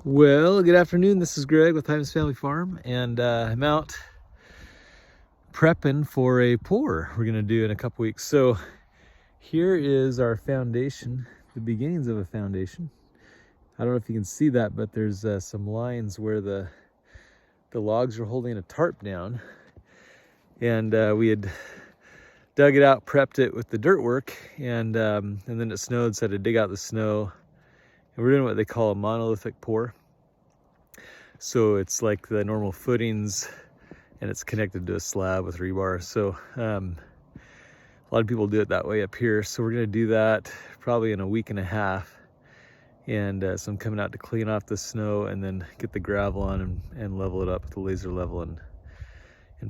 Well, good afternoon. This is Greg with Hyman's Family Farm, and I'm out prepping for a pour we're gonna do in a couple weeks. So here is our foundation, the beginnings of a foundation. I don't know if you can see that, but there's some lines where the logs are holding a tarp down, and we had dug it out, prepped it with the dirt work, and then it snowed, so I had to dig out the snow. And we're doing what they call a monolithic pour. So it's like the normal footings, and it's connected to a slab with rebar. So a lot of people do it that way up here. So we're gonna do that probably in a week and a half. And so I'm coming out to clean off the snow and then get the gravel on and level it up with the laser level and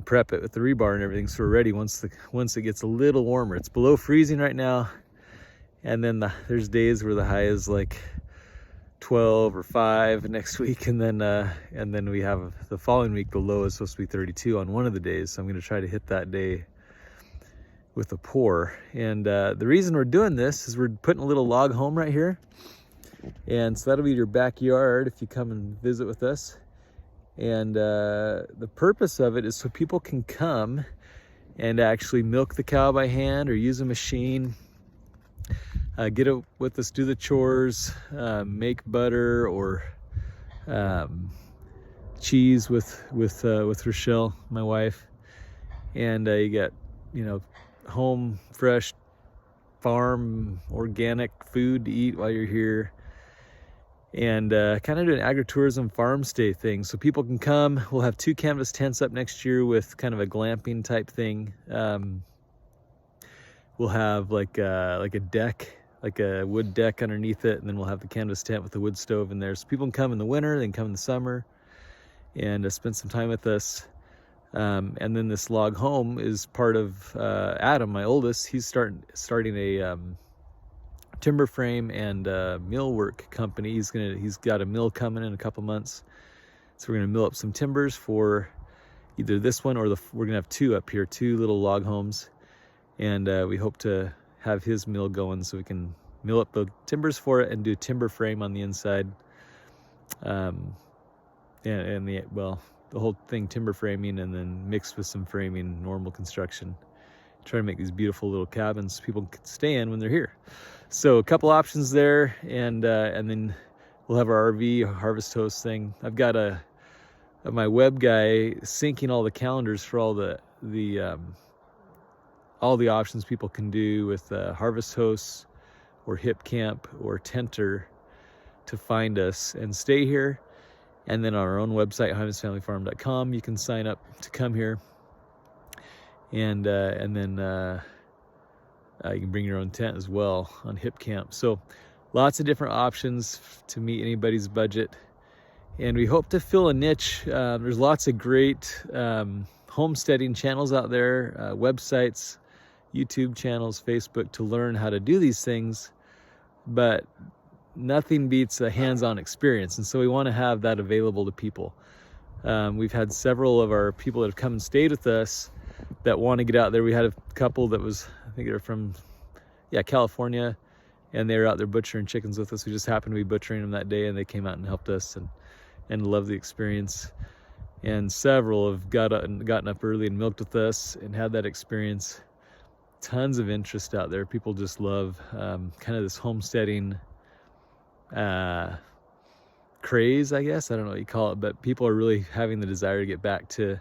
prep it with the rebar and everything. So we're ready once it gets a little warmer. It's below freezing right now. And then there's days where the high is like 12 or 5 next week, and then we have the following week the low is supposed to be 32 on one of the days. So I'm going to try to hit that day with a pour. And the reason we're doing this is we're putting a little log home right here, and so that'll be your backyard if you come and visit with us. And the purpose of it is so people can come and actually milk the cow by hand or use a machine. Get it with us, do the chores, make butter or cheese with Rochelle, my wife, and you get, home fresh farm organic food to eat while you're here, and kind of do an agritourism farm stay thing. So people can come. We'll have 2 canvas tents up next year with kind of a glamping type thing. We'll have like a deck, like a wood deck underneath it, and then we'll have the canvas tent with the wood stove in there. So people can come in the winter, they can come in the summer, and spend some time with us. And then this log home is part of Adam, my oldest. He's starting a timber frame and millwork company. He's got a mill coming in a couple months, so we're gonna mill up some timbers for either this one or we're gonna have 2 up here, 2 little log homes, and we hope to have his mill going so we can mill up the timbers for it and do timber frame on the inside. The whole thing timber framing, and then mixed with some framing, normal construction. Try to make these beautiful little cabins people can stay in when they're here. So a couple options there, and then we'll have our RV harvest host thing. I've got my web guy syncing all the calendars for all the options people can do with harvest hosts or hip camp or tenter to find us and stay here. And then on our own website, hymansfamilyfarm.com, you can sign up to come here, and then you can bring your own tent as well on hip camp. So lots of different options to meet anybody's budget, and we hope to fill a niche. There's lots of great homesteading channels out there, websites, YouTube channels, Facebook, to learn how to do these things, but nothing beats a hands-on experience, and so we want to have that available to people. We've had several of our people that have come and stayed with us that want to get out there. We had a couple that was, I think they're from California, and they were out there butchering chickens with us. We just happened to be butchering them that day, and they came out and helped us and loved the experience. And several have gotten up early and milked with us and had that experience. Tons of interest out there. People just love kind of this homesteading craze, I guess. I don't know what you call it, but people are really having the desire to get back to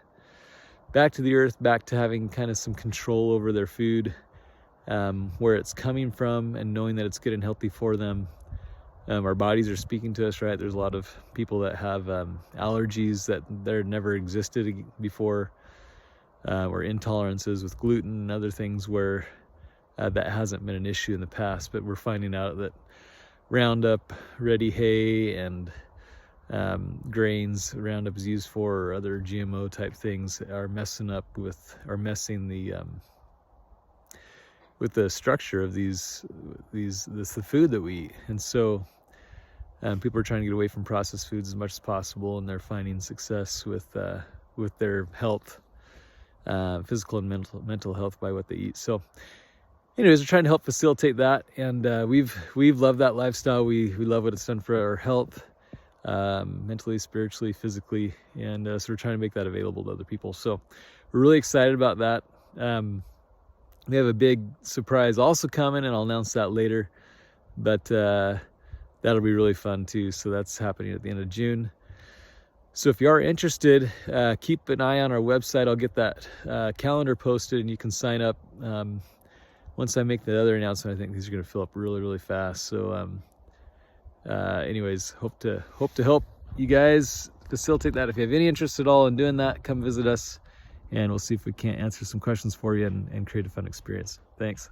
the earth, back to having kind of some control over their food, where it's coming from, and knowing that it's good and healthy for them. Our bodies are speaking to us, right? There's a lot of people that have allergies that there never existed before, or intolerances with gluten and other things where that hasn't been an issue in the past. But we're finding out that Roundup ready hay and grains Roundup is used for, or other GMO type things, are messing with the structure of the food that we eat. And so people are trying to get away from processed foods as much as possible, and they're finding success with their health, physical and mental health, by what they eat. So anyways, we're trying to help facilitate that, and we've loved that lifestyle. We love what it's done for our health. mentally, spiritually, physically, and so we're trying to make that available to other people. So we're really excited about that. We have a big surprise also coming, and I'll announce that later, but that'll be really fun too. So that's happening at the end of June. So if you are interested, keep an eye on our website. I'll get that calendar posted, and you can sign up. Once I make the other announcement, I think these are going to fill up really, really fast. So anyways, hope to help you guys facilitate that. If you have any interest at all in doing that, come visit us, and we'll see if we can't answer some questions for you and create a fun experience. Thanks.